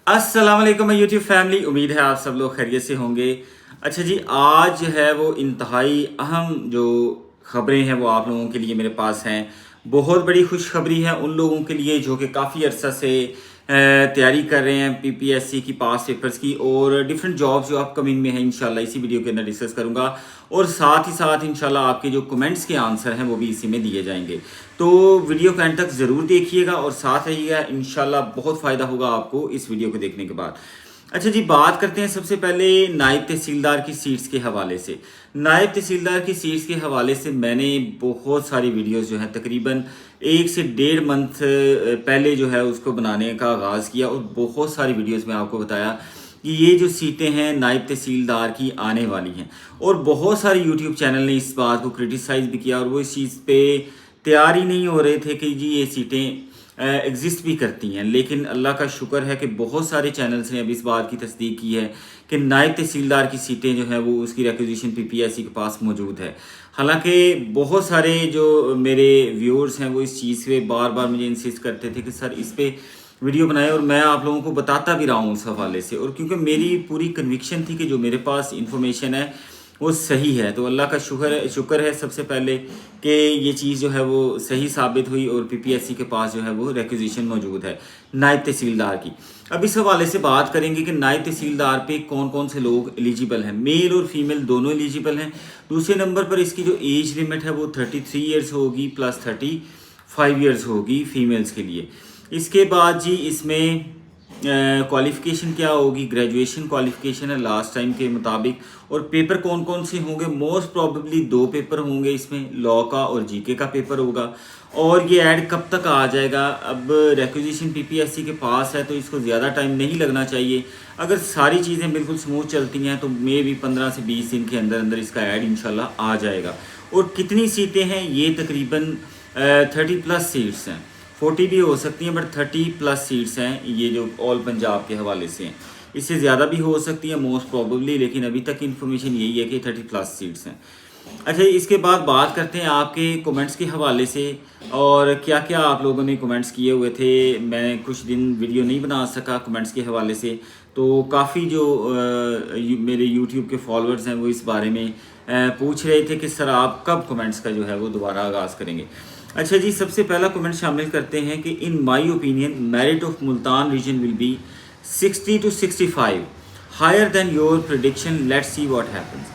अस्सलाम वालेकुम YouTube family, उम्मीद है आप सब लोग खैरियत से होंगे। अच्छा जी, आज है वो इंतहाई अहम जो ख़बरें हैं वो आप लोगों के लिए मेरे पास हैं। बहुत बड़ी खुशखबरी है उन लोगों के लिए जो कि काफ़ी अरसा से तैयारी कर रहे हैं पीपीएससी की पास पेपर्स की, और डिफरेंट जॉब्स जो अपकमिंग में है इंशाल्लाह इसी वीडियो के अंदर डिस्कस करूंगा। और साथ ही साथ इंशाल्लाह आपके जो कमेंट्स के आंसर हैं वो भी इसी में दिए जाएंगे। तो वीडियो को एंड तक ज़रूर देखिएगा और साथ रहिएगा, इंशाल्लाह बहुत फ़ायदा होगा आपको इस वीडियो को देखने के बाद। अच्छा जी, बात करते हैं सबसे पहले नायब तहसीलदार की सीट्स के हवाले से। नायब तहसीलदार की सीट्स के हवाले से मैंने बहुत सारी वीडियोस जो हैं तकरीबन 1 से 1.5 मंथ पहले जो है उसको बनाने का आगाज़ किया, और बहुत सारी वीडियोस में आपको बताया कि ये जो सीटें हैं नायब तहसीलदार की आने वाली हैं। और बहुत सारे यूट्यूब चैनल ने इस बात को क्रिटिसाइज़ भी किया और वो इस चीज़ पे तैयार ही नहीं हो रहे थे कि जी ये सीटें एग्जिस्ट भी करती हैं। लेकिन अल्लाह का शुक्र है कि बहुत सारे चैनल्स ने अब इस बात की तस्दीक की है कि नायब तहसीलदार की सीटें जो हैं वो उसकी रिक्विजिशन पीपीएससी के पास मौजूद है। हालांकि बहुत सारे जो मेरे व्यूअर्स हैं वो इस चीज़ पे बार बार मुझे इंसिस्ट करते थे कि सर इस पर वीडियो बनाए, और मैं आप लोगों को बताता भी रहा हूँ उस हवाले से। और क्योंकि मेरी पूरी कन्विक्शन थी कि जो मेरे पास इंफॉर्मेशन है वो सही है, तो अल्लाह का शुक्र है सबसे पहले कि ये चीज़ जो है वो सही साबित हुई और पीपीएससी के पास जो है वो रिक्विजिशन मौजूद है नायब तहसीलदार की। अब इस हवाले से बात करेंगे कि नायब तहसीलदार पे कौन कौन से लोग एलिजिबल हैं। मेल और फीमेल दोनों एलिजिबल हैं। दूसरे नंबर पर इसकी जो एज लिमिट है वो 33 ईयर्स होगी प्लस 35 ईयर्स होगी फीमेल्स के लिए। इसके बाद जी इसमें क्वालिफ़िकेशन क्या होगी, ग्रेजुएशन क्वालिफ़िकेशन है लास्ट टाइम के मुताबिक। और पेपर कौन कौन से होंगे, मोस्ट प्रॉबेबली 2 पेपर होंगे इसमें, लॉ का और जीके का पेपर होगा। और ये ऐड कब तक आ जाएगा, अब रिक्विजिशन पीपीएससी के पास है तो इसको ज़्यादा टाइम नहीं लगना चाहिए। अगर सारी चीज़ें बिल्कुल स्मूथ चलती हैं तो मे भी 15 से 20 दिन के अंदर अंदर इसका ऐड इंशाल्लाह आ जाएगा। और कितनी सीटें हैं, ये तकरीबन 30+ सीट्स हैं। 40 भी हो सकती हैं, बट 30+ सीट्स हैं ये जो ऑल पंजाब के हवाले से हैं। इससे ज़्यादा भी हो सकती है मोस्ट प्रॉबेबली, लेकिन अभी तक इन्फॉर्मेशन यही है कि 30+ सीट्स हैं। अच्छा, इसके बाद बात करते हैं आपके कमेंट्स के हवाले से और क्या क्या आप लोगों ने कमेंट्स किए हुए थे। मैं कुछ दिन वीडियो नहीं बना सका कमेंट्स के हवाले से, तो काफ़ी जो मेरे यूट्यूब के फॉलोअर्स हैं वो इस बारे में पूछ रहे थे कि सर आप कब कमेंट्स का जो है वो दोबारा आगाज़ करेंगे। अच्छा जी, सबसे पहला कमेंट शामिल करते हैं कि in my opinion merit of Multan region will be 60 to 65 higher than your prediction, let's see what happens.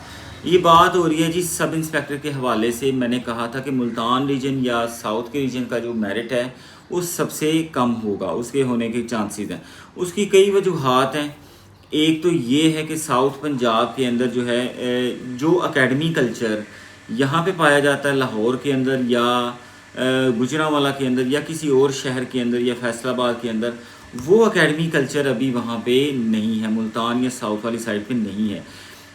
ये बात हो रही है जी सब इंस्पेक्टर के हवाले से। मैंने कहा था कि मुल्तान रीजन या साउथ के रीजन का जो मेरिट है वो सबसे कम होगा, उसके होने के चांसेस हैं। उसकी कई वजूहात हैं। एक तो ये है कि साउथ पंजाब के अंदर जो है जो एकेडमी कल्चर यहाँ पे पाया जाता है लाहौर के अंदर या गुजरांवाला के अंदर या किसी और शहर के अंदर या फैसलाबाद के अंदर, वो एकेडमी कल्चर अभी वहाँ पे नहीं है, मुल्तान या साउथ वाली साइड पे नहीं है।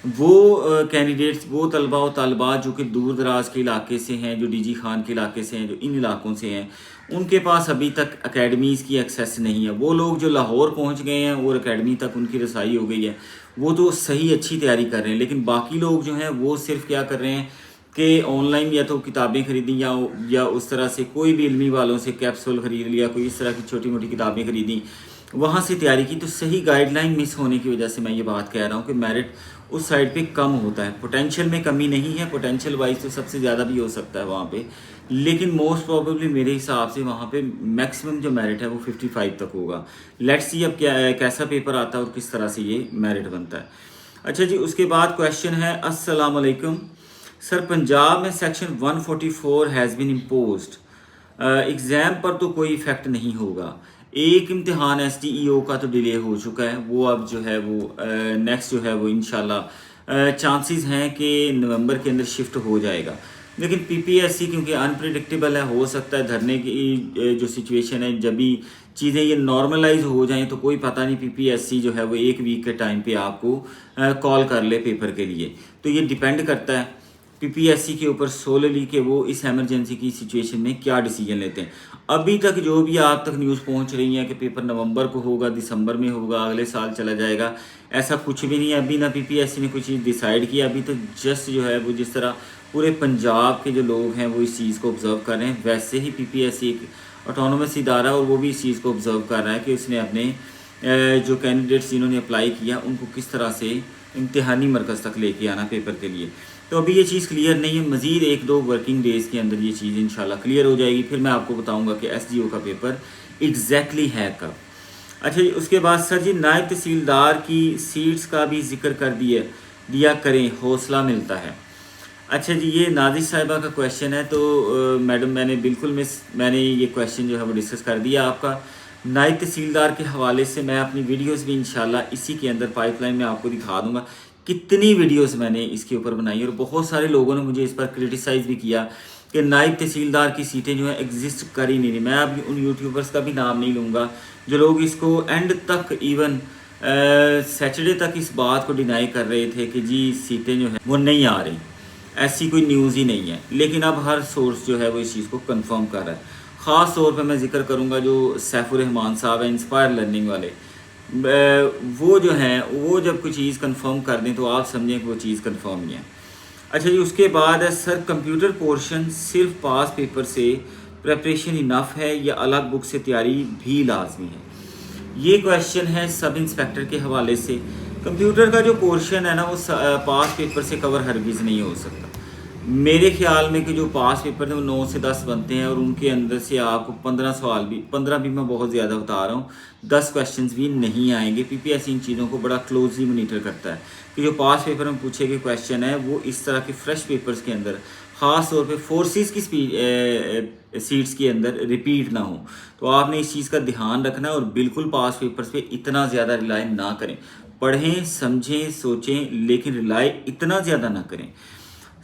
वो कैंडिडेट्स, वो तलबा और तलबात जो कि दूर दराज के इलाके से हैं, जो डीजी खान के इलाके से हैं, जो इन इलाकों से हैं, उनके पास अभी तक एकेडमीज़ की एक्सेस नहीं है। वो लोग जो लाहौर पहुँच गए हैं और एकेडमी तक उनकी रसाई हो गई है, वो तो सही अच्छी तैयारी कर रहे हैं। लेकिन बाकी लोग जो हैं वो सिर्फ क्या कर रहे हैं कि ऑनलाइन या तो किताबें खरीदी या उस तरह से कोई भी इल्मी वालों से कैप्सूल ख़रीद लिया, कोई इस तरह की छोटी मोटी किताबें खरीदी, वहाँ से तैयारी की। तो सही गाइडलाइन मिस होने की वजह से मैं ये बात कह रहा हूँ कि मेरिट उस साइड पे कम होता है। पोटेंशियल में कमी नहीं है, पोटेंशियल वाइज तो सबसे ज़्यादा भी हो सकता है वहाँ पे, लेकिन मोस्ट प्रॉबेबली मेरे हिसाब से वहाँ पे मैक्सिमम जो मेरिट है वो 55 तक होगा। लेट्स सी अब क्या कैसा पेपर आता है और किस तरह से ये मेरिट बनता है। अच्छा जी, उसके बाद क्वेश्चन है, अस्सलाम वालेकुम सर, पंजाब में section 144 has been imposed, exam पर तो कोई इफ़ेक्ट नहीं होगा। एक इम्तिहान SDEO का तो डिले हो चुका है, वो अब जो है वो नेक्स्ट जो है वो इंशाल्लाह चांसेस हैं कि नवंबर के अंदर शिफ्ट हो जाएगा। लेकिन पीपीएससी क्योंकि अनप्रिडिक्टेबल है, हो सकता है धरने की जो सिचुएशन है, जब भी चीज़ें ये नॉर्मलाइज हो जाएं तो कोई पता नहीं, पीपीएससी जो है वो 1 वीक के टाइम पे आपको कॉल कर ले पेपर के लिए। तो ये डिपेंड करता है पीपीएससी के ऊपर सोलली कि वो इस एमरजेंसी की सिचुएशन में क्या डिसीजन लेते हैं। अभी तक जो भी आप तक न्यूज़ पहुंच रही है कि पेपर नवंबर को होगा, दिसंबर में होगा, अगले साल चला जाएगा, ऐसा कुछ भी नहीं है। अभी ना पीपीएससी ने कुछ चीज़ डिसाइड किया, अभी तो जस्ट जो है वो जिस तरह पूरे पंजाब के जो लोग हैं वो इस चीज़ को ऑब्ज़र्व कर रहे हैं, वैसे ही पीपीएससी एक ऑटोनोमस इदारा और वो भी इस चीज़ को ऑब्ज़र्व कर रहा है कि उसने अपने जो कैंडिडेट्स जिन्होंने अप्लाई किया उनको किस तरह से इम्तिहानी मरकज़ तक लेके आना पेपर के लिए। तो अभी ये चीज़ क्लियर नहीं है, मज़ीद 1-2 वर्किंग डेज़ के अंदर ये चीज़ इंशाल्लाह क्लियर हो जाएगी। फिर मैं आपको बताऊंगा कि SGO का पेपर एग्जैक्टली है कब। अच्छा जी, उसके बाद सर जी नायब तहसीलदार की सीट्स का भी जिक्र कर दिया करें, हौसला मिलता है। अच्छा जी, ये नाज़िर साहिबा का क्वेश्चन है, तो मैडम मैंने ये क्वेश्चन जो है वो डिस्कस कर दिया आपका। नायब तहसीलदार के हवाले से मैं अपनी वीडियोस भी इंशाल्लाह इसी के अंदर पाइपलाइन में आपको दिखा दूंगा। कितनी वीडियोस मैंने इसके ऊपर बनाई और बहुत सारे लोगों ने मुझे इस पर क्रिटिसाइज़ भी किया कि नायब तहसीलदार की सीटें जो है एग्जिस्ट कर ही नहीं रही। मैं अब उन यूट्यूबर्स का भी नाम नहीं लूँगा जो लोग इसको एंड तक इवन सैटरडे तक इस बात को डिनाई कर रहे थे कि जी सीटें जो हैं वो नहीं आ रही, ऐसी कोई न्यूज़ ही नहीं है। लेकिन अब हर सोर्स जो है वो इस चीज़ को कंफर्म कर रहा है। ख़ास तौर पे मैं जिक्र करूँगा जो सैफुर रहमान साहब हैं इंस्पायर लर्निंग वाले, वो जो हैं वो जब कोई चीज़ कंफर्म कर दें तो आप समझें कि वो चीज़ कंफर्म नहीं है। अच्छा जी, उसके बाद है सर कंप्यूटर पोर्शन सिर्फ पास पेपर से प्रेपरेशन इनफ है या अलग बुक से तैयारी भी लाजमी है? ये क्वेश्चन है सब इंस्पेक्टर के हवाले से। कंप्यूटर का जो पोर्शन है ना वो पास पेपर से कवर हरगिज़ नहीं हो सकता। मेरे ख्याल में कि जो पास पेपर थे वो 9 से 10 बनते हैं और उनके अंदर से आपको 15 भी मैं बहुत ज़्यादा बता रहा हूँ, 10 क्वेश्चंस भी नहीं आएंगे। PPSC इन चीज़ों को बड़ा क्लोजली मॉनिटर करता है कि जो पास पेपर में पूछे गए क्वेश्चन है वो इस तरह के फ्रेश पेपर्स के अंदर ख़ास तौर पे फोर्सेस की सीट्स के अंदर रिपीट ना हो। तो आपने इस चीज़ का ध्यान रखना है और बिल्कुल पास पेपर्स पे इतना ज़्यादा रिलाई ना करें। पढ़ें, समझें, सोचें, लेकिन रिलाई इतना ज़्यादा ना करें।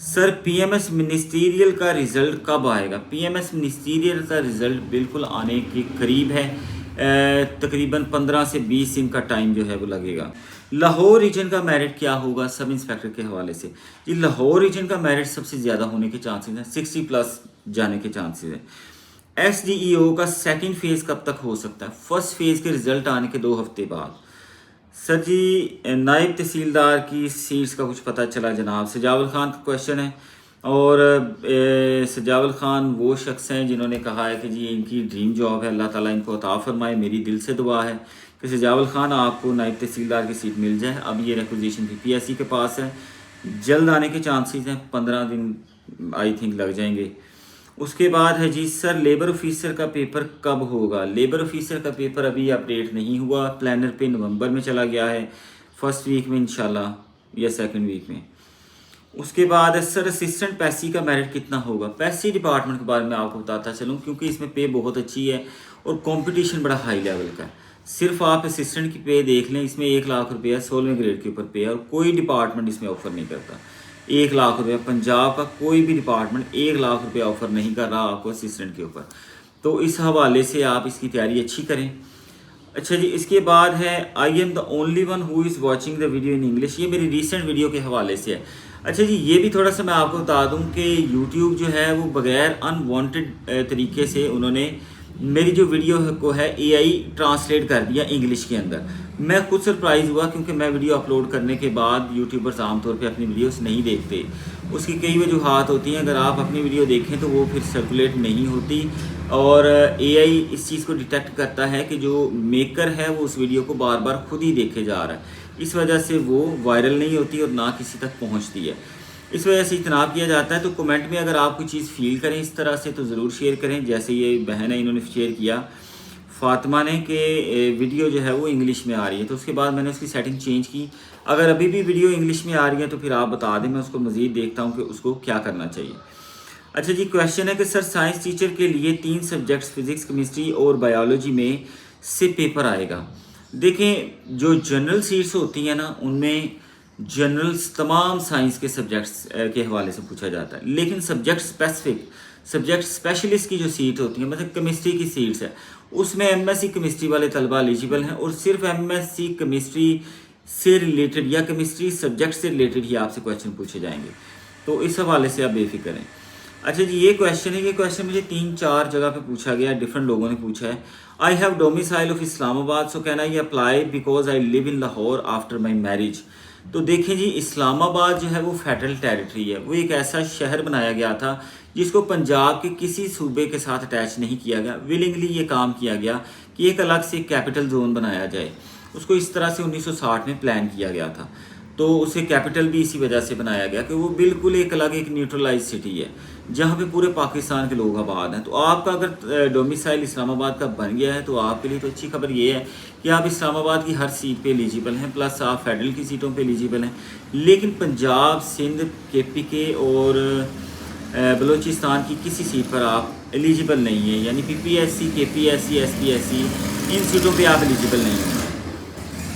सर PMS मिनिस्टीरियल का रिज़ल्ट कब आएगा? PMS मिनिस्टीरियल का रिज़ल्ट बिल्कुल आने के करीब है, तकरीबन 15 से 20 दिन का टाइम जो है वो लगेगा। लाहौर रीजन का मेरिट क्या होगा सब इंस्पेक्टर के हवाले से? जी, लाहौर रीजन का मेरिट सबसे ज़्यादा होने के चांसेस हैं, 60+ जाने के चांसेस हैं। SDEO का सेकंड फेज़ कब तक हो सकता है? फर्स्ट फेज़ के रिज़ल्ट आने के 2 हफ्ते बाद। सर जी, नायब तहसीलदार की सीट्स का कुछ पता चला जनाब? सजावल ख़ान का क्वेश्चन है और सजावल ख़ान वो शख्स हैं जिन्होंने कहा है कि जी इनकी ड्रीम जॉब है, अल्लाह ताला इनको अता फरमाए। मेरी दिल से दुआ है कि सजावल ख़ान आपको नायब तहसीलदार की सीट मिल जाए। अब ये रिक्वेजिशन PPSC के पास है, जल्द आने के चांसेस हैं, 15 दिन आई थिंक लग जाएंगे। उसके बाद है जी सर लेबर ऑफिसर का पेपर कब होगा? लेबर ऑफिसर का पेपर अभी अपडेट नहीं हुआ, प्लानर पे नवंबर में चला गया है, फर्स्ट वीक में इंशाल्लाह या सेकंड वीक में। उसके बाद है सर असिस्टेंट पैसी का मेरिट कितना होगा? पैसी डिपार्टमेंट के बारे में आपको बताता चलूँ क्योंकि इसमें पे बहुत अच्छी है और कंपटीशन बड़ा हाई लेवल का है। सिर्फ आप असिस्टेंट की पे देख लें, इसमें 1 लाख रुपया 16वें ग्रेड के ऊपर पे है और कोई डिपार्टमेंट इसमें ऑफर नहीं करता। 1 लाख रुपया पंजाब का कोई भी डिपार्टमेंट 1 लाख रुपया ऑफर नहीं कर रहा आपको असिस्टेंट के ऊपर। तो इस हवाले से आप इसकी तैयारी अच्छी करें। अच्छा जी, इसके बाद है I am the only one who is watching the video in English. ये मेरी रिसेंट वीडियो के हवाले से है। अच्छा जी, ये भी थोड़ा सा मैं आपको बता दूं कि यूट्यूब जो है वो बगैर अनवांटेड तरीके से उन्होंने मेरी जो वीडियो को है AI ट्रांसलेट कर दिया इंग्लिश के अंदर। मैं खुद सरप्राइज़ हुआ क्योंकि मैं वीडियो अपलोड करने के बाद यूट्यूबर्स आमतौर पे अपनी वीडियोस नहीं देखते। उसकी कई वजूहात होती हैं, अगर आप अपनी वीडियो देखें तो वो फिर सर्कुलेट नहीं होती और AI इस चीज़ को डिटेक्ट करता है कि जो मेकर है वो उस वीडियो को बार बार खुद ही देखे जा रहा है। इस वजह से वो वायरल नहीं होती और ना किसी तक पहुंचती है। इस वजह से इतना किया जाता है। तो कमेंट में अगर आप कोई चीज़ फील करें इस तरह से तो ज़रूर शेयर करें। जैसे ये बहन है, इन्होंने शेयर किया फातिमा ने कि वीडियो जो है वो इंग्लिश में आ रही है, तो उसके बाद मैंने उसकी सेटिंग चेंज की। अगर अभी भी वीडियो इंग्लिश में आ रही है तो फिर आप बता दें, मैं उसको मज़ीद देखता हूँ कि उसको क्या करना चाहिए। अच्छा जी, क्वेश्चन है कि सर साइंस टीचर के लिए 3 सब्जेक्ट्स फिज़िक्स, केमिस्ट्री और बायोलॉजी में से पेपर आएगा। देखें, जो जनरल सीट्स होती हैं ना उनमें जनरल्स तमाम साइंस के सब्जेक्ट्स के हवाले से पूछा जाता है, लेकिन सब्जेक्ट स्पेशलिस्ट की जो सीट होती है, मतलब केमिस्ट्री की सीट्स है, उसमें MSc केमिस्ट्री वाले तलबा एलिजिबल हैं और सिर्फ MSc केमिस्ट्री से रिलेटेड या केमिस्ट्री सब्जेक्ट से रिलेटेड ही आपसे क्वेश्चन पूछे जाएंगे। तो इस हवाले से आप बेफिक्र हैं। अच्छा जी, ये क्वेश्चन मुझे 3-4 जगह पे पूछा गया, डिफरेंट लोगों ने पूछा है। I have domicile of Islamabad, so can I apply because I live in Lahore after my marriage. तो देखें जी, इस्लामाबाद जो है वो फेडरल टेरिटरी है, वो एक ऐसा शहर बनाया गया था जिसको पंजाब के किसी सूबे के साथ अटैच नहीं किया गया। विलिंगली ये काम किया गया कि एक अलग से कैपिटल जोन बनाया जाए। उसको इस तरह से 1960 में प्लान किया गया था। तो उसे कैपिटल भी इसी वजह से बनाया गया कि वो बिल्कुल एक अलग एक न्यूट्रलाइज सिटी है जहाँ पे पूरे पाकिस्तान के लोग आबाद हैं। तो आपका अगर डोमिसाइल इस्लामाबाद का बन गया है तो आपके लिए तो अच्छी खबर ये है कि आप इस्लामाबाद की हर सीट पे एलिजिबल हैं, प्लस आप फेडरल की सीटों पे एलिजिबल हैं। लेकिन पंजाब, सिंध, KPK और बलूचिस्तान की किसी सीट पर आप एलिजिबल नहीं है, यानी PPSC, KPSC, SPSC इन सीटों पे आप एलिजिबल नहीं हैं,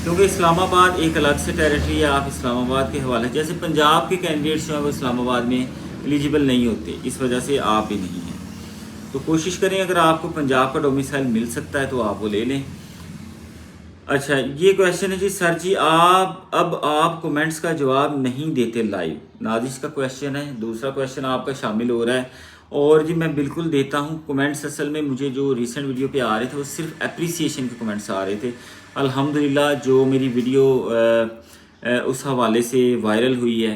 क्योंकि इस्लामाबाद एक अलग से टेरिटरी है। आप इस्लामाबाद के हवाले, जैसे पंजाब के कैंडिडेट्स जो हैं वो इस्लामाबाद में एलिजिबल नहीं होते, इस वजह से आप भी नहीं हैं। तो कोशिश करें, अगर आपको पंजाब का डोमिसाइल मिल सकता है तो आप वो ले लें। अच्छा, ये क्वेश्चन है जी, सर जी आप कमेंट्स का जवाब नहीं देते लाइव, नाजिश का क्वेश्चन है। दूसरा क्वेश्चन आपका शामिल हो रहा है, और जी मैं बिल्कुल देता हूँ कमेंट्स। असल में मुझे जो रिसेंट वीडियो पे आ रहे थे वो सिर्फ अप्रिसिएशन के कमेंट्स आ रहे थे। अल्हम्दुलिल्लाह जो मेरी वीडियो उस हवाले से वायरल हुई है,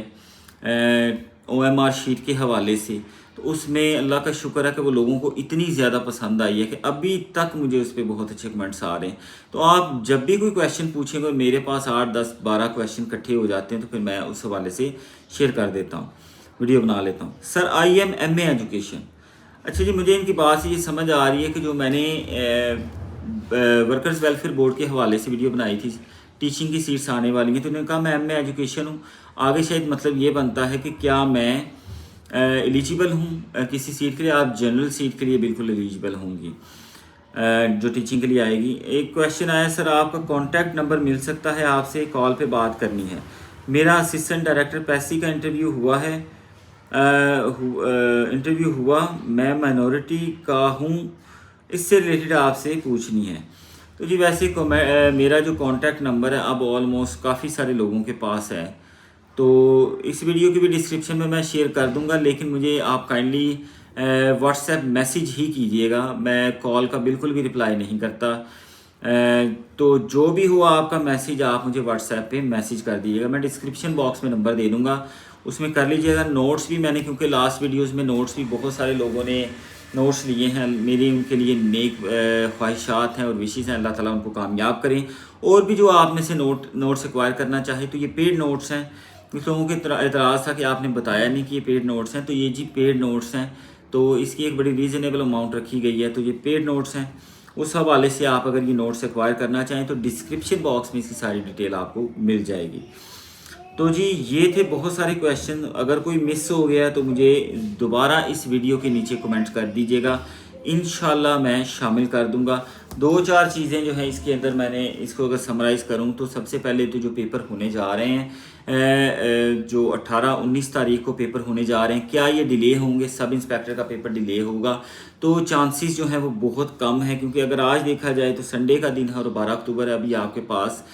OMR शीट के हवाले से, तो उसमें अल्लाह का शुक्र है कि वो लोगों को इतनी ज़्यादा पसंद आई है कि अभी तक मुझे उस पर बहुत अच्छे कमेंट्स आ रहे हैं। तो आप जब भी कोई क्वेश्चन पूछेंगे, मेरे पास 8, 10, 12 क्वेश्चन इकट्ठे हो जाते हैं, तो फिर मैं उस हवाले से शेयर कर देता हूँ, वीडियो बना लेता हूँ। सर IM MA एजुकेशन, अच्छा जी मुझे इनकी बात से ये समझ आ रही है कि जो मैंने वर्कर्स वेलफेयर बोर्ड के हवाले से वीडियो बनाई थी, टीचिंग की सीट्स आने वाली हैं, तो उन्होंने कहा मैं MA एजुकेशन हूँ। आगे शायद मतलब ये बनता है कि क्या मैं एलिजिबल हूँ किसी सीट के लिए। आप जनरल सीट के लिए बिल्कुल एलिजिबल होंगी जो टीचिंग के लिए आएगी। एक क्वेश्चन आया, सर आपका कॉन्टैक्ट नंबर मिल सकता है, आपसे कॉल पे बात करनी है। मेरा असिस्टेंट डायरेक्टर पैसी का इंटरव्यू हुआ है, इंटरव्यू हुआ, मैं माइनॉरिटी का हूँ, इससे रिलेटेड आपसे पूछनी है। तो जी वैसे मेरा जो कॉन्टैक्ट नंबर है अब ऑलमोस्ट काफ़ी सारे लोगों के पास है, तो इस वीडियो की भी डिस्क्रिप्शन में मैं शेयर कर दूंगा, लेकिन मुझे आप काइंडली व्हाट्सएप मैसेज ही कीजिएगा, मैं कॉल का बिल्कुल भी रिप्लाई नहीं करता। तो जो भी हुआ आपका मैसेज आप मुझे व्हाट्सएप पे मैसेज कर दीजिएगा, मैं डिस्क्रिप्शन बॉक्स में नंबर दे दूंगा, उसमें कर लीजिएगा। नोट्स भी मैंने, क्योंकि लास्ट वीडियोस में नोट्स भी बहुत सारे लोगों ने नोट्स लिए हैं, मेरी उनके लिए नेक ख्वाहिशात हैं और विशेज़ हैं, अल्लाह ताला उनको कामयाब करें। और भी जो आप में से नोट्स एक्वायर करना चाहे तो ये पेड नोट्स हैं। कुछ लोगों के एतराज़ था कि आपने बताया नहीं कि ये पेड नोट्स हैं, तो ये जी पेड नोट्स हैं, तो इसकी एक बड़ी रीज़नेबल अमाउंट रखी गई है, तो ये पेड नोट्स हैं। उस हवाले से आप अगर ये नोट्स एक्वायर करना चाहें तो डिस्क्रिप्शन बॉक्स में इसकी सारी डिटेल आपको मिल जाएगी। तो जी ये थे बहुत सारे क्वेश्चन, अगर कोई मिस हो गया तो मुझे दोबारा इस वीडियो के नीचे कमेंट कर दीजिएगा, इंशाल्लाह मैं शामिल कर दूंगा। 2-4 चीज़ें जो हैं इसके अंदर, मैंने इसको अगर समराइज़ करूं तो सबसे पहले तो जो पेपर होने जा रहे हैं, जो 18-19 तारीख को पेपर होने जा रहे हैं, क्या ये डिले होंगे? सब इंस्पेक्टर का पेपर डिले होगा तो चांसेस जो हैं वो बहुत कम है, क्योंकि अगर आज देखा जाए तो संडे का दिन है और 12 अक्टूबर है, अभी आपके पास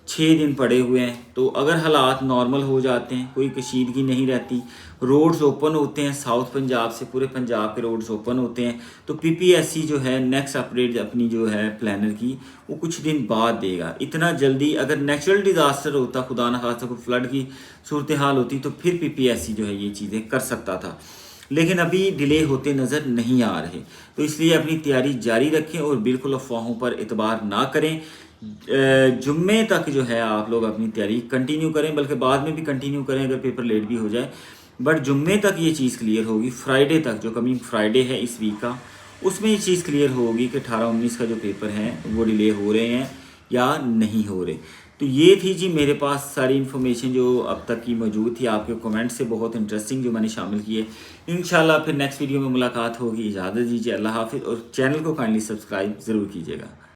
6 दिन पड़े हुए हैं। तो अगर हालात नॉर्मल हो जाते हैं, कोई कशीदगी नहीं रहती, रोड्स ओपन होते हैं, साउथ पंजाब से पूरे पंजाब के रोड्स ओपन होते हैं, तो PPSC जो है नेक्स्ट अपडेट अपनी जो है प्लानर की वो कुछ दिन बाद देगा। इतना जल्दी अगर नेचुरल डिज़ास्टर होता, खुदा न खास्ता कोई फ्लड की सूरत हाल होती, तो फिर PPSC जो है ये चीज़ें कर सकता था, लेकिन अभी डिले होते नज़र नहीं आ रहे। तो इसलिए अपनी तैयारी जारी रखें और बिल्कुल अफवाहों पर एतबार ना करें। जुम्मे तक जो है आप लोग अपनी तैयारी कंटिन्यू करें, बल्कि बाद में भी कंटिन्यू करें अगर पेपर लेट भी हो जाए, बट जुम्मे तक ये चीज़ क्लियर होगी। फ्राइडे तक, जो कमिंग फ्राइडे है इस वीक का, उसमें ये चीज़ क्लियर होगी कि 18-19 का जो पेपर हैं वो डिले हो रहे हैं या नहीं हो रहे। तो ये थी जी मेरे पास सारी इन्फॉर्मेशन जो अब तक की मौजूद थी, आपके कमेंट से बहुत इंटरेस्टिंग जो मैंने शामिल किए। इंशाल्लाह फिर नेक्स्ट वीडियो में मुलाकात होगी, इजाज़त दीजिए, अल्लाह हाफिज़, और चैनल को काइंडली सब्सक्राइब ज़रूर कीजिएगा।